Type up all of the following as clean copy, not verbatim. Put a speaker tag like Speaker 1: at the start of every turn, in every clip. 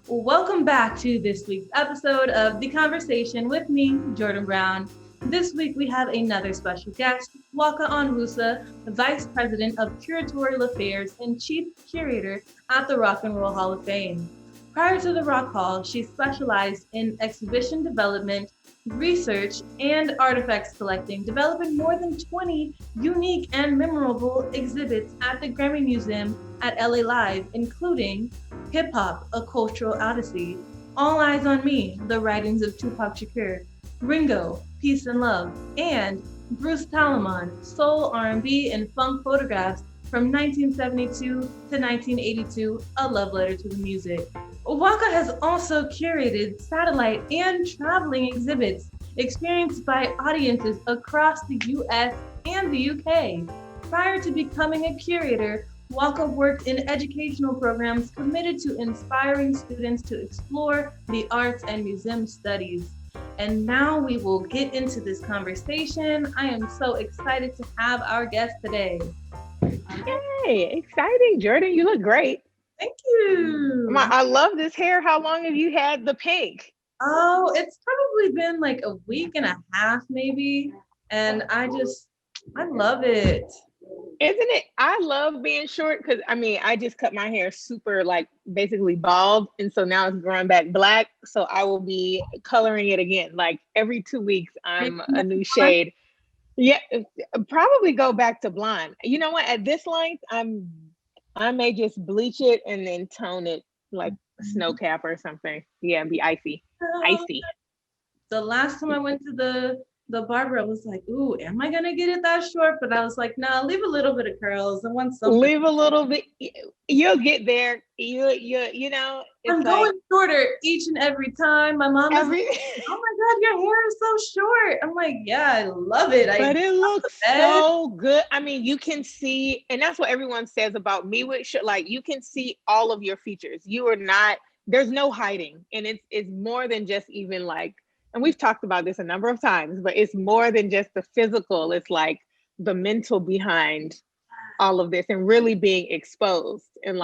Speaker 1: Welcome back to this week's episode of The Conversation with me, Jordan Brown. This week we have another special guest, Nwaka Onwusa, the Vice President of Curatorial Affairs and Chief Curator at the Rock and Roll Hall of Fame. Prior to the Rock Hall, she specialized in exhibition development, research, and artifacts collecting, developing more than 20 unique and memorable exhibits at the Grammy Museum at LA Live, including Hip Hop, A Cultural Odyssey, All Eyes on Me, The Writings of Tupac Shakur, Ringo, Peace and Love, and Bruce Talamon, Soul, R&B, and Funk Photographs from 1972 to 1982, A Love Letter to the Music. Nwaka has also curated satellite and traveling exhibits experienced by audiences across the US and the UK. Prior to becoming a curator, Nwaka worked in educational programs committed to inspiring students to explore the arts and museum studies. And now we will get into this conversation. I am so excited to have our guest today.
Speaker 2: Yay, exciting, Jordan. You look great.
Speaker 1: Thank you.
Speaker 2: I love this hair. How long have you had the pink?
Speaker 1: Oh, it's probably been like a week and a half maybe. And I love it.
Speaker 2: Isn't it? I love being short because I just cut my hair super basically bald. And so now it's growing back black. So I will be coloring it again. Like every 2 weeks, I'm a new shade. Yeah, probably go back to blonde. You know what? At this length, I may just bleach it and then tone it like snow cap or something. Yeah, and be icy.
Speaker 1: The last time I went to the barber, I was like, ooh, am I gonna get it that short? But I was like, no, leave a little bit of curls. I want something.
Speaker 2: Leave a little bit. You'll get there. You know.
Speaker 1: I'm going shorter each and every time. My mom is like, oh my God, your hair is so short. I'm like, yeah, I love it.
Speaker 2: But it looks so good. I mean, you can see, and that's what everyone says about me with you can see all of your features. You are not, there's no hiding. And it's more than just even and we've talked about this a number of times, but it's more than just the physical. It's like the mental behind all of this and really being exposed and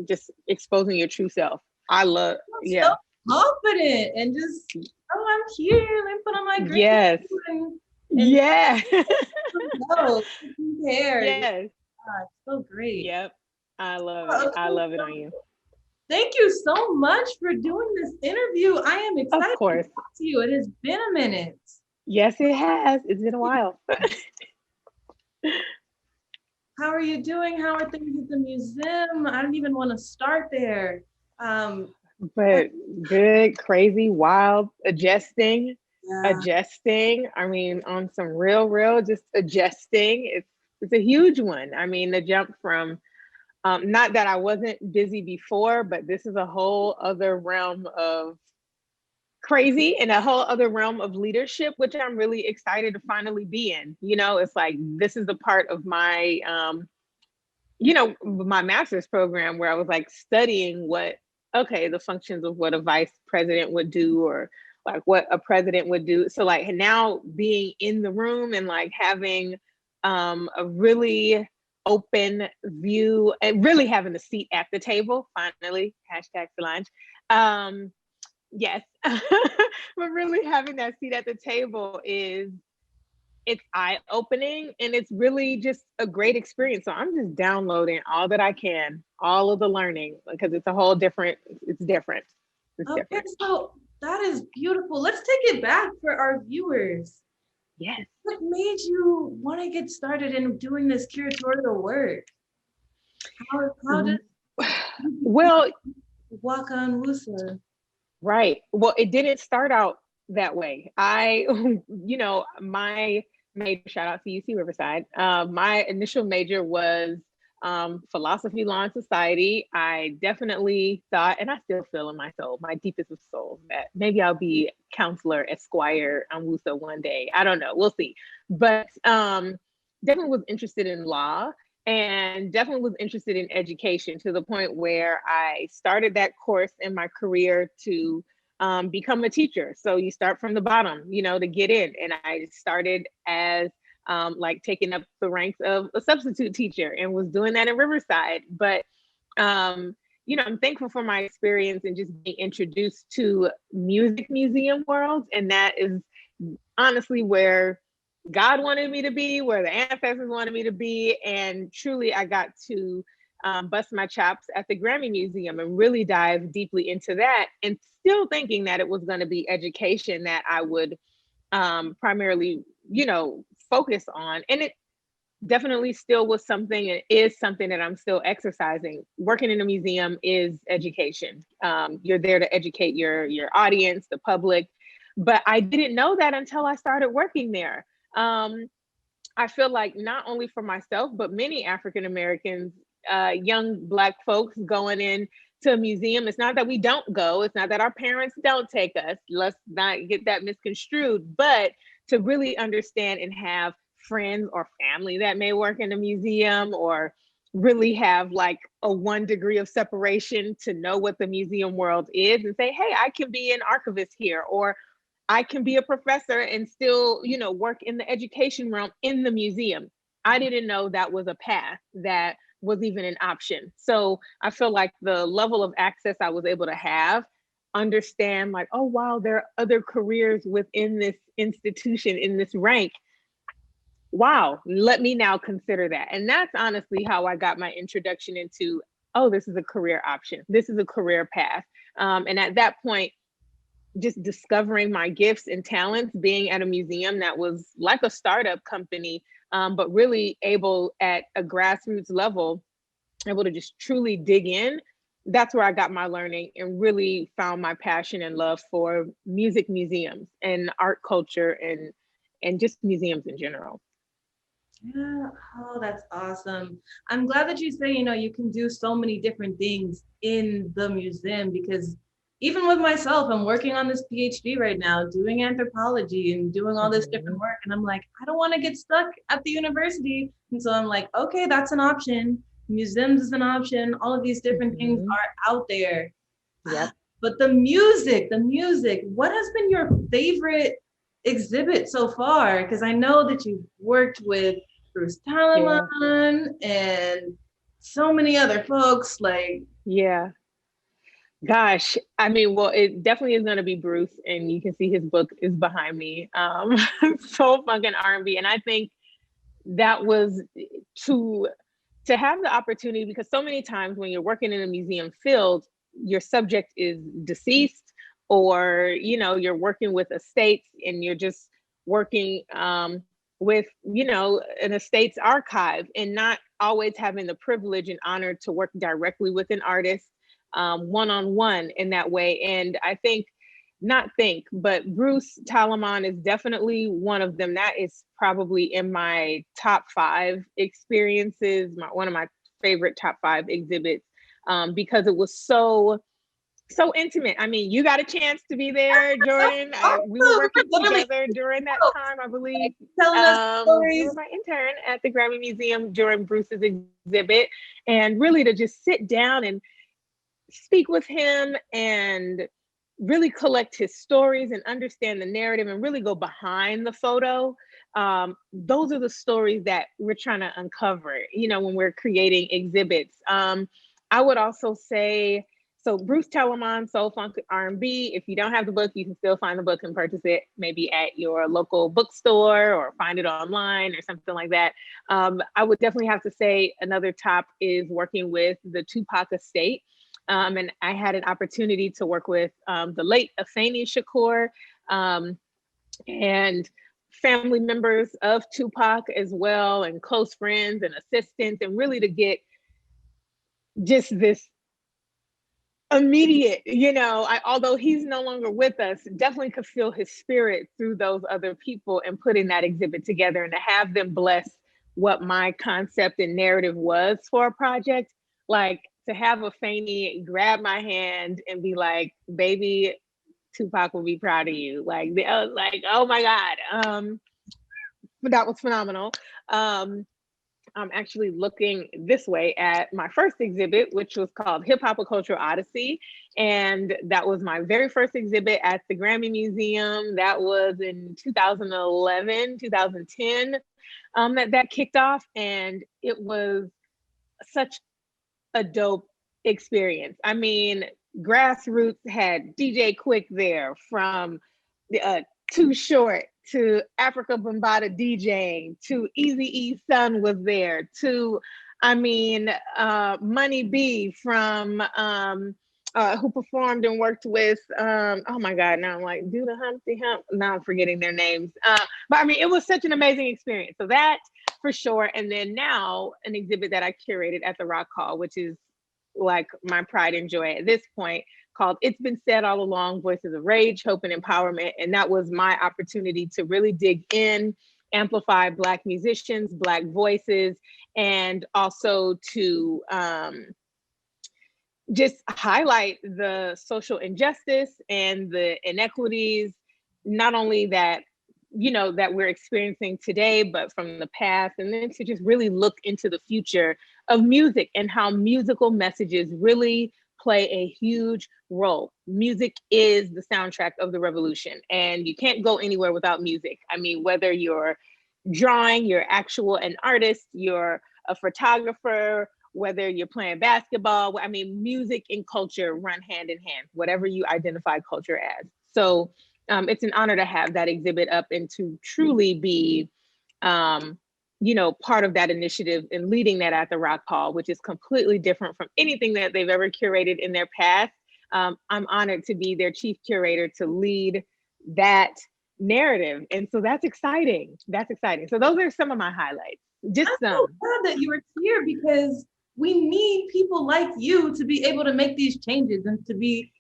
Speaker 2: just exposing your true self. I love,
Speaker 1: so confident and just, oh, I'm here. Let me put on my green.
Speaker 2: Yes. Yeah.
Speaker 1: Hair.
Speaker 2: Yes.
Speaker 1: God, so great.
Speaker 2: Yep. I love it. I love it on you.
Speaker 1: Thank you so much for doing this interview. I am excited
Speaker 2: of course.
Speaker 1: to talk to you. It has been a minute.
Speaker 2: Yes, it has. It's been a while.
Speaker 1: How are you doing? How are things at the museum? I don't even want to start there.
Speaker 2: But good, crazy, wild, adjusting. I mean, on some real, just adjusting. It's a huge one. I mean, the jump from not that I wasn't busy before, but this is a whole other realm of crazy and a whole other realm of leadership, which I'm really excited to finally be in. You know, it's like, this is a part of my, my master's program where I was studying the functions of what a vice president would do or what a president would do. So now being in the room and having a really open view and really having a seat at the table, finally, #Solange. Yes, but really having that seat at the table it's eye-opening and it's really just a great experience. So I'm just downloading all that I can, all of the learning, because it's different.
Speaker 1: Okay, so that is beautiful. Let's take it back for our viewers.
Speaker 2: Yes.
Speaker 1: What made you want to get started in doing this curatorial work? How did Nwaka Onwusa?
Speaker 2: Right. Well, it didn't start out that way. My major, shout out to UC Riverside. My initial major was philosophy, law, and society. I definitely thought, and I still feel in my soul, my deepest of soul, that maybe I'll be counselor Esquire Onwusa one day. I don't know. We'll see. But definitely was interested in law and definitely was interested in education to the point where I started that course in my career to become a teacher. So you start from the bottom, to get in. And I started as taking up the ranks of a substitute teacher and was doing that in Riverside. But I'm thankful for my experience and just being introduced to music museum worlds. And that is honestly where God wanted me to be, where the ancestors wanted me to be. And truly, I got to bust my chops at the Grammy Museum and really dive deeply into that, and still thinking that it was going to be education that I would primarily, focus on. And it definitely still was something, and is something that I'm still exercising. Working in a museum is education. You're there to educate your audience, the public. But I didn't know that until I started working there. I feel like not only for myself, but many African Americans, young Black folks going in to a museum. It's not that we don't go. It's not that our parents don't take us. Let's not get that misconstrued. But to really understand and have friends or family that may work in a museum, or really have like a 1 degree of separation to know what the museum world is, and say, hey, I can be an archivist here, or I can be a professor and still, work in the education realm in the museum. I didn't know that was a path that was even an option. So I feel like the level of access I was able to have, understand like, oh, wow, there are other careers within this institution, in this rank. Wow, let me now consider that. And that's honestly how I got my introduction into, oh, this is a career option. This is a career path. And at that point, just discovering my gifts and talents, being at a museum that was like a startup company, but really able at a grassroots level, able to just truly dig in. That's where I got my learning and really found my passion and love for music museums and art culture, and just museums in general.
Speaker 1: Yeah. Oh, that's awesome. I'm glad that you say, you can do so many different things in the museum, because even with myself, I'm working on this PhD right now, doing anthropology and doing all this different work. And I'm like, I don't want to get stuck at the university. And so I'm like, okay, that's an option. Museums is an option. All of these different things are out there.
Speaker 2: Yep.
Speaker 1: But the music, what has been your favorite exhibit so far? Because I know that you've worked with Bruce Talaman and so many other folks. Like,
Speaker 2: Yeah. Gosh, I mean, well, it definitely is going to be Bruce, and you can see his book is behind me. Soul Funk and R&B, and I think that was to to have the opportunity, because so many times when you're working in a museum field, your subject is deceased, or you're working with estates, and you're just working with an estate's archive, and not always having the privilege and honor to work directly with an artist one-on-one in that way. And I think, not think, but Bruce Talaman is definitely one of them. That is probably in my top 5 experiences, one of my favorite top 5 exhibits, because it was so intimate. I mean, you got a chance to be there, Jordan. We were working together during that time, I believe.
Speaker 1: Telling us stories.
Speaker 2: You were my intern at the Grammy Museum during Bruce's exhibit, and really to just sit down and speak with him and really collect his stories and understand the narrative and really go behind the photo. Those are the stories that we're trying to uncover, when we're creating exhibits. I would also say, so Bruce Talaman, Soul Funk R&B, if you don't have the book, you can still find the book and purchase it maybe at your local bookstore or find it online or something like that. I would definitely have to say another top is working with the Tupac estate. And I had an opportunity to work with the late Afeni Shakur, and family members of Tupac as well, and close friends and assistants, and really to get just this immediate, although he's no longer with us, definitely could feel his spirit through those other people, and putting that exhibit together, and to have them bless what my concept and narrative was for a project. Like, to have a Faney grab my hand and be like, baby, Tupac will be proud of you. Like, oh my God. But that was phenomenal. I'm actually looking this way at my first exhibit, which was called Hip Hop: A Cultural Odyssey. And that was my very first exhibit at the Grammy Museum. That was in 2011, 2010, that kicked off. And it was such a dope experience. I mean, Grassroots had DJ Quick there, from Too Short to Africa Bambaataa DJing to Eazy-E's son was there to, I mean, Money B from who performed and worked with oh my God, now I'm like, do the Humpty Hump. Now I'm forgetting their names. But I mean, it was such an amazing experience. So that for sure. And then now an exhibit that I curated at the Rock Hall, which is like my pride and joy at this point, called It's Been Said All Along, Voices of Rage, Hope and Empowerment. And that was my opportunity to really dig in, amplify Black musicians, Black voices, and also to just highlight the social injustice and the inequities, not only that, you know, that we're experiencing today, but from the past, and then to just really look into the future of music and how musical messages really play a huge role. Music is the soundtrack of the revolution, and you can't go anywhere without music. I mean, whether you're drawing, you're actual an artist, you're a photographer, whether you're playing basketball, I mean, music and culture run hand in hand, whatever you identify culture as. So it's an honor to have that exhibit up and to truly be, you know, part of that initiative and leading that at the Rock Hall, which is completely different from anything that they've ever curated in their past. I'm honored to be their chief curator to lead that narrative. And so that's exciting. That's exciting. So those are some of my highlights. Just
Speaker 1: I'm so glad that you were here, because we need people like you to be able to make these changes and to be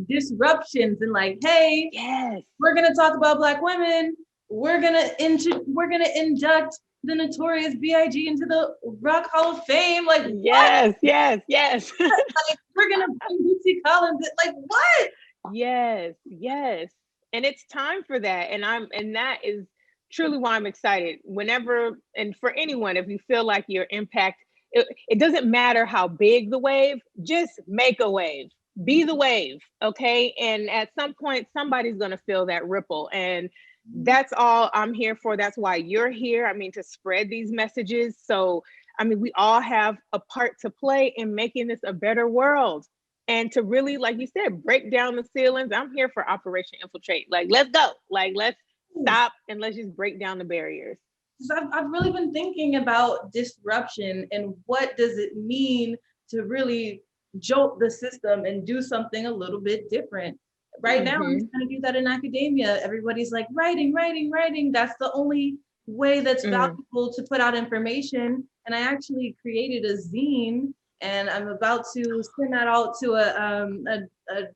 Speaker 1: disruptions and like, hey,
Speaker 2: yes,
Speaker 1: we're gonna talk about Black women. We're gonna induct the Notorious B.I.G. into the Rock Hall of Fame. Like,
Speaker 2: yes,
Speaker 1: what?
Speaker 2: yes, yes.
Speaker 1: Like, we're gonna bring Bootsy Collins. Like, what?
Speaker 2: Yes, yes. And it's time for that. And that is truly why I'm excited. Whenever, and for anyone, if you feel like your impact, it doesn't matter how big the wave, just make a wave. Be the wave, okay? And at some point, somebody's gonna feel that ripple. And that's all I'm here for. That's why you're here. I mean, to spread these messages. So, I mean, we all have a part to play in making this a better world. And to really, like you said, break down the ceilings. I'm here for Operation Infiltrate. Like, let's go. Like, let's stop and let's just break down the barriers.
Speaker 1: I've really been thinking about disruption and what does it mean to really jolt the system and do something a little bit different. Right now, I'm trying to do that in academia. Everybody's like, writing, writing, writing. That's the only way that's valuable to put out information. And I actually created a zine, and I'm about to send that out to a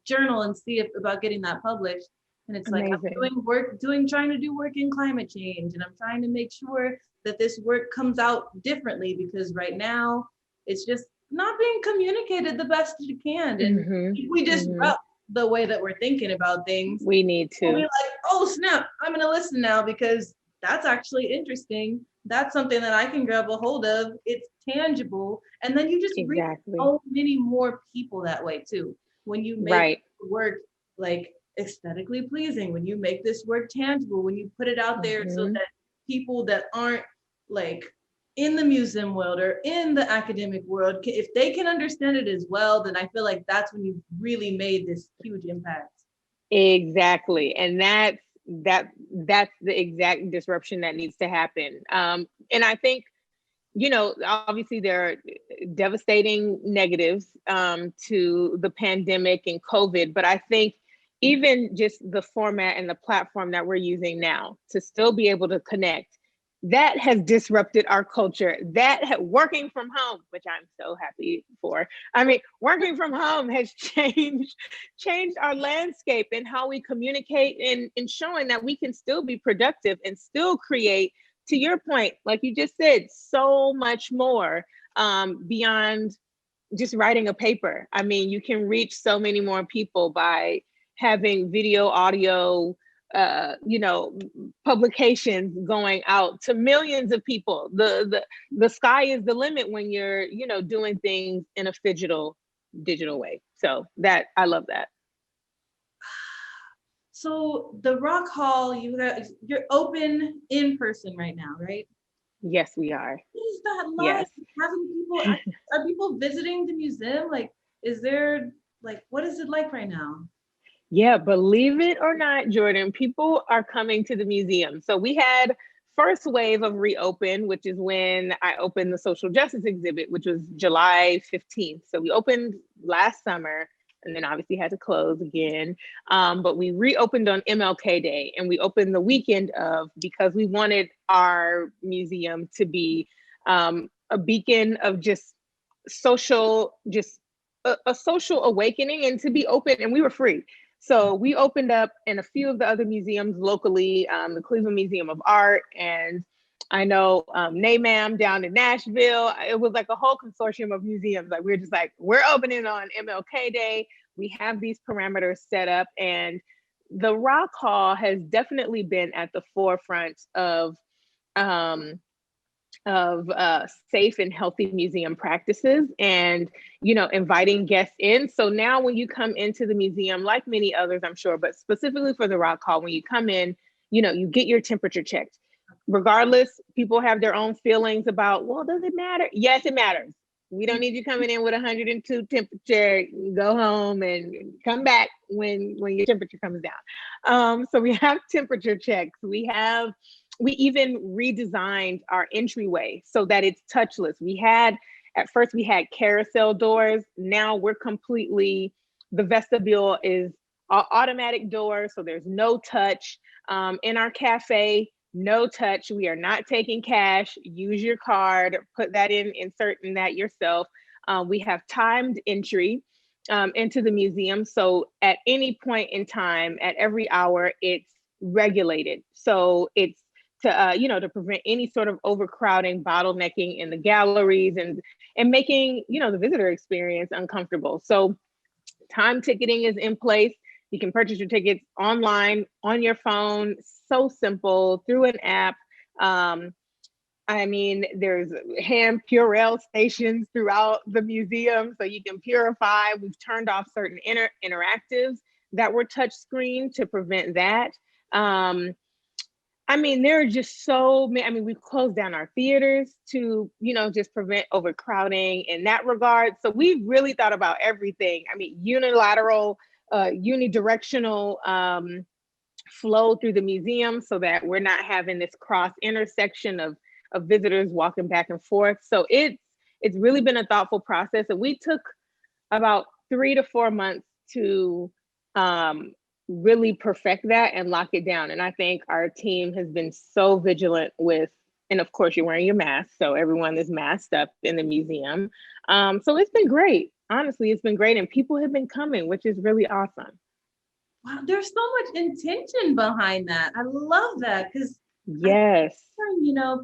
Speaker 1: journal and see about getting that published. And it's like, I'm trying to do work in climate change, and I'm trying to make sure that this work comes out differently, because right now it's just not being communicated the best it can. And if we disrupt the way that we're thinking about things,
Speaker 2: we need to.
Speaker 1: We'll be like, oh snap, I'm gonna listen now, because that's actually interesting. That's something that I can grab a hold of. It's tangible. And then you just reach so many more people that way too. When you make work like aesthetically pleasing, when you make this work tangible, when you put it out there so that people that aren't like in the museum world or in the academic world, if they can understand it as well, then I feel like that's when you've really made this huge impact.
Speaker 2: Exactly. And that's the exact disruption that needs to happen. And I think, you know, obviously there are devastating negatives to the pandemic and COVID, but I think even just the format and the platform that we're using now to still be able to connect, that has disrupted our culture. That working from home, which I'm so happy for. I mean, working from home has changed our landscape and how we communicate, and showing that we can still be productive and still create, to your point, like you just said, so much more beyond just writing a paper. I mean, you can reach so many more people by having video, audio, you know, publications going out to millions of people. The sky is the limit when you're, you know, doing things in a digital way. So that, I love that.
Speaker 1: So the Rock Hall, you're open in person right now, right?
Speaker 2: Yes, we are.
Speaker 1: What is that like?
Speaker 2: Yes.
Speaker 1: Having people, are people visiting the museum? Like, Is there like, what is it like right now?
Speaker 2: Yeah, believe it or not, Jordan, people are coming to the museum. So we had first wave of reopen, which is when I opened the social justice exhibit, which was July 15th. So we opened last summer and then obviously had to close again. But we reopened on MLK Day, and we opened the weekend of, because we wanted our museum to be a beacon of just social, just a social awakening, and to be open, and we were free. So we opened up in a few of the other museums locally, the Cleveland Museum of Art, and I know NAMAM down in Nashville. It was like a whole consortium of museums. Like we were just like, we're opening on MLK Day. We have these parameters set up, and the Rock Hall has definitely been at the forefront um, of safe and healthy museum practices, and inviting guests in. So now when you come into the museum, like many others I'm sure, but specifically for the Rock Hall, when you come in, you get your temperature checked. Regardless, people have their own feelings about, well, does it matter? Yes, it matters. We don't need you coming in with 102 temperature. Go home and come back when your temperature comes down. So we have temperature checks. We even redesigned our entryway so that it's touchless. At first we had carousel doors. Now we're completely, the vestibule is automatic doors, so there's no touch. In our cafe, no touch. We are not taking cash. Use your card, put that in, insert in that yourself. We have timed entry into the museum. So at any point in time, at every hour, it's regulated. So it's to prevent any sort of overcrowding, bottlenecking in the galleries, and making the visitor experience uncomfortable. So time ticketing is in place. You can purchase your tickets online, on your phone, so simple, through an app. There's hand Purell stations throughout the museum, so you can purify. We've turned off certain interactives that were touch screen to prevent that. There are just so many. We've closed down our theaters to, just prevent overcrowding in that regard. So we've really thought about everything. Unilateral, unidirectional flow through the museum so that we're not having this cross intersection of visitors walking back and forth. So it's really been a thoughtful process. And we took about 3 to 4 months to really perfect that and lock it down. And I think our team has been so vigilant with, and of course you're wearing your mask, so everyone is masked up in the museum. So it's been great. Honestly, it's been great. And people have been coming, which is really awesome.
Speaker 1: Wow, there's so much intention behind that. I love that, because
Speaker 2: yes,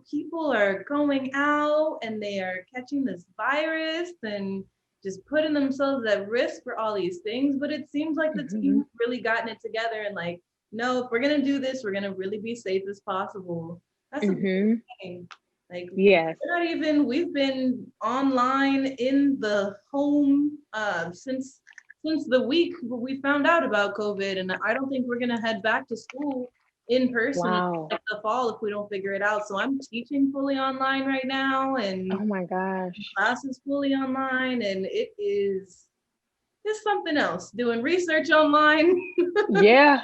Speaker 1: people are going out and they are catching this virus and just putting themselves at risk for all these things. But it seems like the team really gotten it together and like, no, if we're gonna do this, we're gonna really be safe as possible. That's a good thing. Like,
Speaker 2: yes,
Speaker 1: we've been online in the home since the week we found out about COVID, and I don't think we're gonna head back to school in person like the fall if we don't figure it out. So I'm teaching fully online right now, and
Speaker 2: oh my gosh,
Speaker 1: class is fully online, and it's something else doing research online.
Speaker 2: yeah,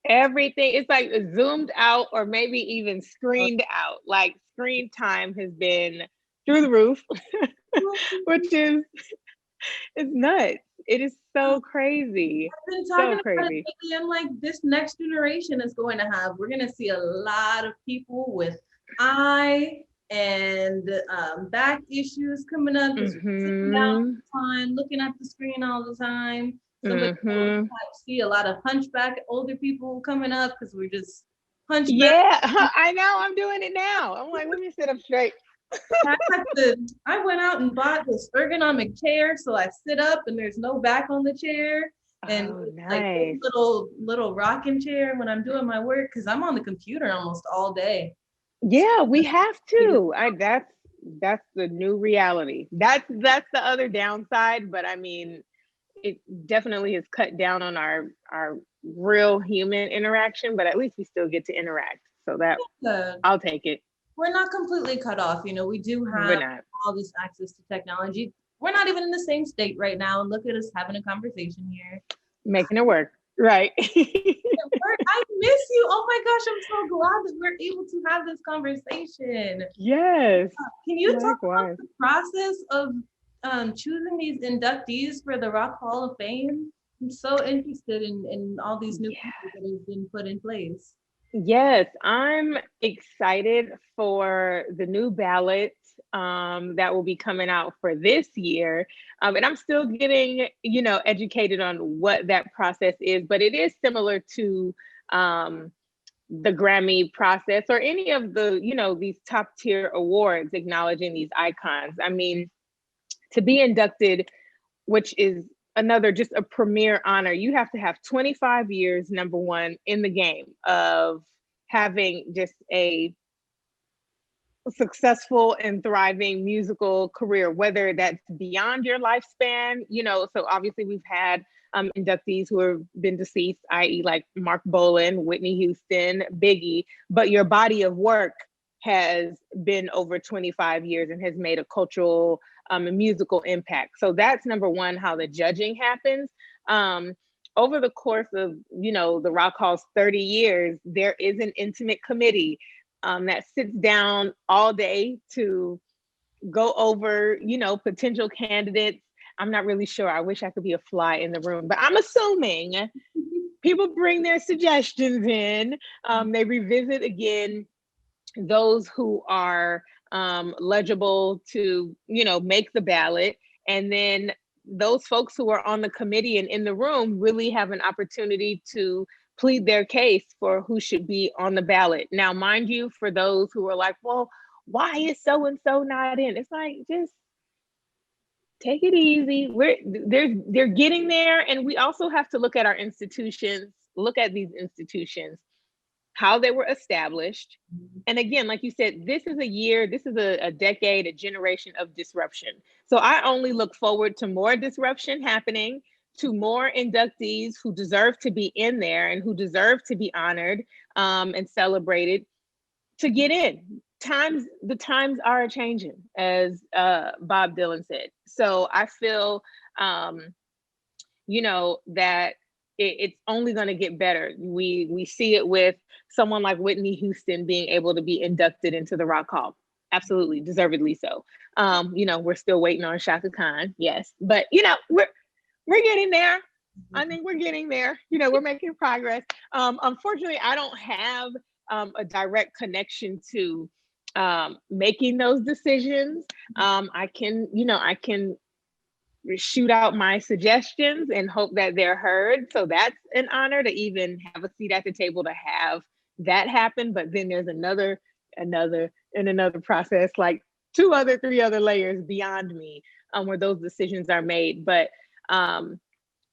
Speaker 2: everything. It's like zoomed out or maybe even screened out. Like screen time has been through the roof, which is it's nuts. It is so crazy.
Speaker 1: I've been talking
Speaker 2: So
Speaker 1: about
Speaker 2: crazy.
Speaker 1: it lately, and like this next generation is going to have, we're going to see a lot of people with eye and back issues coming up because we're sitting down all the time, looking at the screen all the time. Some see a lot of hunchback older people coming up because we're just hunchback.
Speaker 2: Yeah, I know. I'm doing it now. I'm like, let me sit up straight.
Speaker 1: I went out and bought this ergonomic chair, so I sit up and there's no back on the chair, and
Speaker 2: nice.
Speaker 1: like little rocking chair when I'm doing my work, because I'm on the computer almost all day.
Speaker 2: Yeah, we have to. That's the new reality. That's the other downside, but it definitely has cut down on our real human interaction, but at least we still get to interact. So that I'll take it.
Speaker 1: We're not completely cut off. We do have all this access to technology. we're not even in the same state right now. And look at us having a conversation here.
Speaker 2: Making it work. Right.
Speaker 1: I miss you. Oh my gosh, I'm so glad that we're able to have this conversation.
Speaker 2: Yes.
Speaker 1: Can you talk
Speaker 2: Likewise.
Speaker 1: about the process of choosing these inductees for the Rock Hall of Fame? I'm so interested in all these new people that have been put in place.
Speaker 2: Yes, I'm excited for the new ballot that will be coming out for this year. And I'm still getting, educated on what that process is, but it is similar to the Grammy process or any of the, these top tier awards acknowledging these icons. I mean, to be inducted, which is another just a premier honor, you have to have 25 years, number one, in the game of having just a successful and thriving musical career, whether that's beyond your lifespan, so obviously we've had inductees who have been deceased, i.e. like Mark Bolan, Whitney Houston, Biggie, but your body of work has been over 25 years and has made a cultural and musical impact. So that's number one, how the judging happens. Over the course of, the Rock Hall's 30 years, there is an intimate committee that sits down all day to go over, potential candidates. I'm not really sure. I wish I could be a fly in the room, but I'm assuming people bring their suggestions in. They revisit again those who are legible to, make the ballot. And then those folks who are on the committee and in the room really have an opportunity to plead their case for who should be on the ballot. Now, mind you, for those who are like, well, why is so-and-so not in? It's like, just take it easy. They're getting there. And we also have to look at our institutions, look at these institutions, how they were established. And again, like you said, this is a decade, a generation of disruption. So I only look forward to more disruption happening, to more inductees who deserve to be in there and who deserve to be honored and celebrated to get in. The times are changing, as Bob Dylan said. So I feel, that it's only going to get better. We see it with someone like Whitney Houston being able to be inducted into the Rock Hall. Absolutely, deservedly so. We're still waiting on Shaka Khan, yes, but we're getting there. I think we're getting there. We're making progress. Unfortunately, I don't have a direct connection to making those decisions. I can shoot out my suggestions and hope that they're heard. So that's an honor to even have a seat at the table to have that happen. But then there's another process, like 3 other layers beyond me, where those decisions are made. But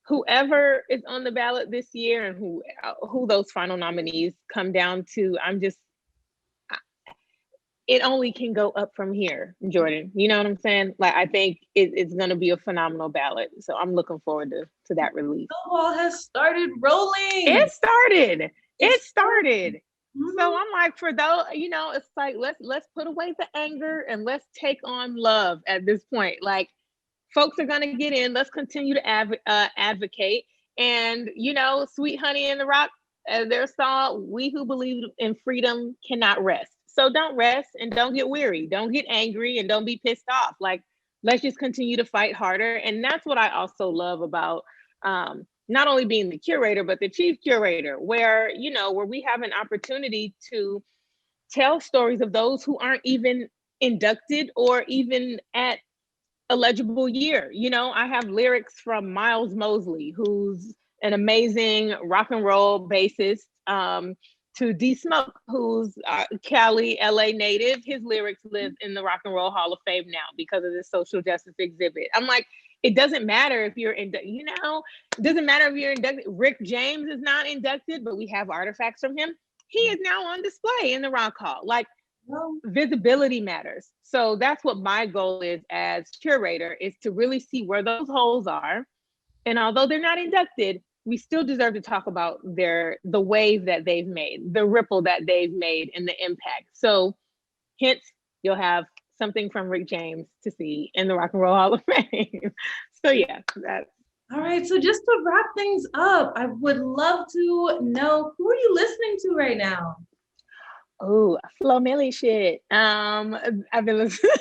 Speaker 2: whoever is on the ballot this year and who those final nominees come down to, it only can go up from here, Jordan. You know what I'm saying? Like, I think it's going to be a phenomenal ballot. So I'm looking forward to that release.
Speaker 1: The ball has started rolling.
Speaker 2: It started. Mm-hmm. So I'm like, for those, it's like, let's put away the anger and let's take on love at this point. Like, folks are going to get in. Let's continue to advocate. And, Sweet Honey in the Rock, their song, we who believe in freedom cannot rest. So don't rest and don't get weary. Don't get angry and don't be pissed off. Like, let's just continue to fight harder. And that's what I also love about not only being the curator, but the chief curator, where we have an opportunity to tell stories of those who aren't even inducted or even at eligible year. I have lyrics from Miles Mosley, who's an amazing rock and roll bassist, to D Smoke, who's Cali, LA native. His lyrics live in the Rock and Roll Hall of Fame now because of this social justice exhibit. I'm like, it doesn't matter if you're it doesn't matter if you're inducted. Rick James is not inducted, but we have artifacts from him. He is now on display in the Rock Hall. Like, visibility matters. So that's what my goal is as curator, is to really see where those holes are. And although they're not inducted, we still deserve to talk about the wave that they've made, the ripple that they've made, and the impact. So hence, you'll have something from Rick James to see in the Rock and Roll Hall of Fame. So yeah, that.
Speaker 1: All right, so just to wrap things up, I would love to know, who are you listening to right now?
Speaker 2: Oh, Flo Milli shit. I've been listening.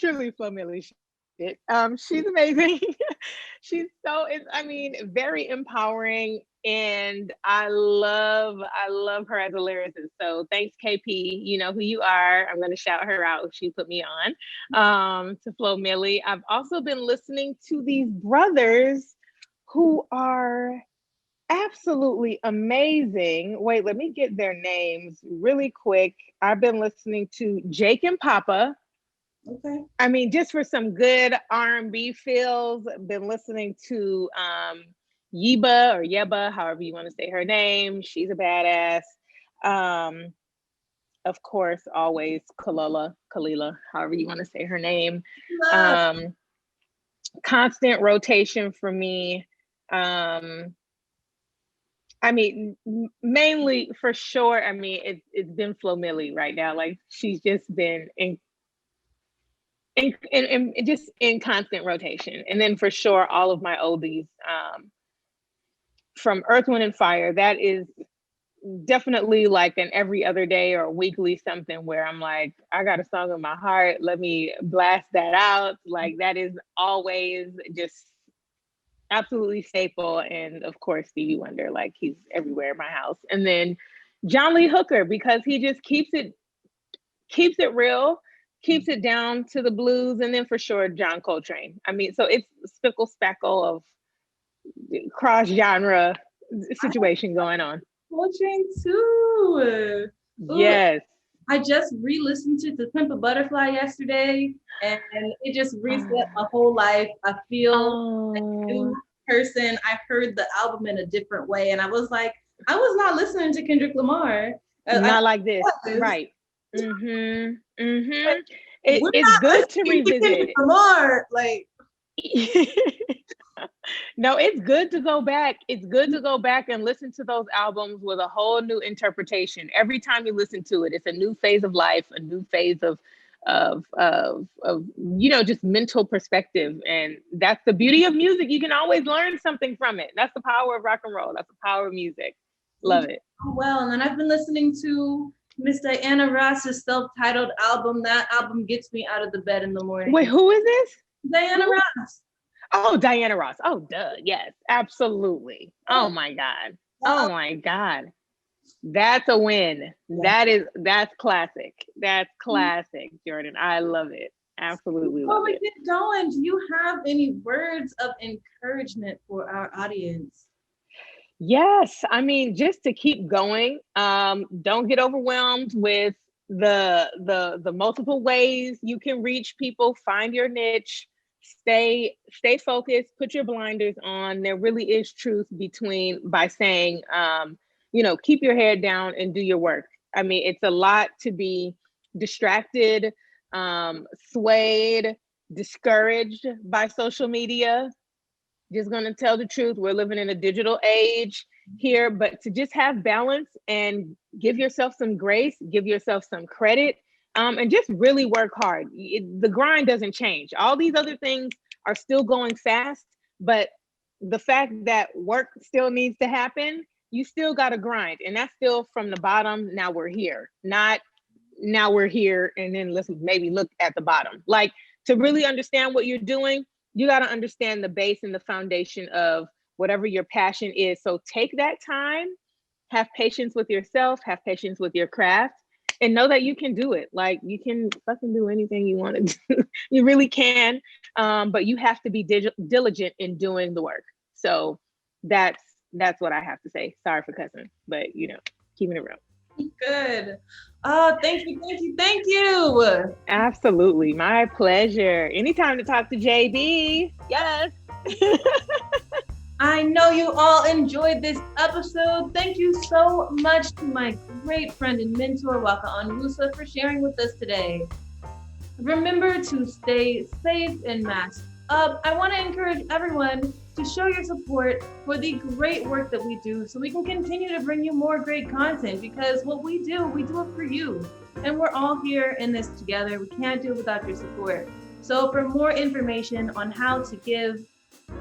Speaker 2: Truly Flo Milli shit. She's amazing. She's very empowering, and I love her as a lyricist. So thanks, KP. You know who you are. I'm gonna shout her out if she put me on. To Flo Milli. I've also been listening to these brothers who are absolutely amazing. Wait, let me get their names really quick. I've been listening to Jake and Papa.
Speaker 1: Okay.
Speaker 2: I mean, just for some good R&B feels, been listening to Yeba or Yeba, however you want to say her name. She's a badass. Of course, always Kalila, however you want to say her name. Constant rotation for me. I mean, mainly for sure. I mean, it's been Flo Milli right now. Like, she's just been just in constant rotation. And then for sure, all of my oldies, from Earth, Wind and Fire, that is definitely like an every other day or weekly something where I'm like, I got a song in my heart, let me blast that out. Like, that is always just absolutely staple. And of course, Stevie Wonder, like, he's everywhere in my house. And then John Lee Hooker, because he just keeps it real, keeps it down to the blues. And then for sure, John Coltrane. I mean, so it's spickle spackle of cross genre situation going on.
Speaker 1: Coltrane too.
Speaker 2: Yes.
Speaker 1: I just re-listened to Pimp a Butterfly yesterday, and it just reset my whole life. I feel like a new person. I heard the album in a different way, and I was like, I was not listening to Kendrick Lamar.
Speaker 2: Not like this, right? Mm-hmm. Mm-hmm. It's good to revisit
Speaker 1: Kendrick Lamar, like.
Speaker 2: No, it's good to go back. It's good to go back and listen to those albums with a whole new interpretation. Every time you listen to it, it's a new phase of life, a new phase of just mental perspective. And that's the beauty of music. You can always learn something from it. That's the power of rock and roll. That's the power of music. Love it.
Speaker 1: Well, and then I've been listening to Miss Diana Ross's self-titled album. That album gets me out of the bed in the morning.
Speaker 2: Wait, who is this?
Speaker 1: Diana Ross.
Speaker 2: Oh, Diana Ross. Oh, duh. Yes, absolutely. Oh my God. Oh my God. That's a win. That's classic. That's classic, Jordan. I love it. Absolutely love it.
Speaker 1: Before we get going, do you have any words of encouragement for our audience?
Speaker 2: Yes. I mean, just to keep going. Don't get overwhelmed with the multiple ways you can reach people. Find your niche. Stay focused, put your blinders on. There really is truth by saying, keep your head down and do your work. I mean, it's a lot to be distracted, swayed, discouraged by social media. Just gonna tell the truth. We're living in a digital age here, but to just have balance and give yourself some grace, give yourself some credit. And just really work hard. The grind doesn't change. All these other things are still going fast, but the fact that work still needs to happen, you still got to grind. And that's still from the bottom. Now we're here, not now we're here. And then let's maybe look at the bottom. Like, to really understand what you're doing, you got to understand the base and the foundation of whatever your passion is. So take that time, have patience with yourself, have patience with your craft. And know that you can do it. Like, you can fucking do anything you want to do. You really can. But you have to be diligent in doing the work. So that's what I have to say. Sorry for cussing, but keeping it real.
Speaker 1: Good. Oh, thank you.
Speaker 2: Absolutely. My pleasure. Anytime to talk to JB. Yes.
Speaker 1: I know you all enjoyed this episode. Thank you so much to my great friend and mentor, Nwaka Onwusa, for sharing with us today. Remember to stay safe and mask up. I want to encourage everyone to show your support for the great work that we do so we can continue to bring you more great content, because what we do it for you. And we're all here in this together. We can't do it without your support. So for more information on how to give,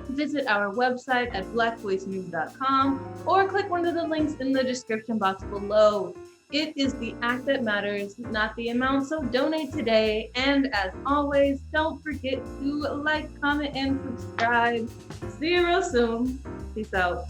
Speaker 1: visit our website at blackvoicenews.com or click one of the links in the description box below. It is the act that matters, not the amount. So donate today. And as always, don't forget to like, comment, and subscribe. See you real soon. Peace out.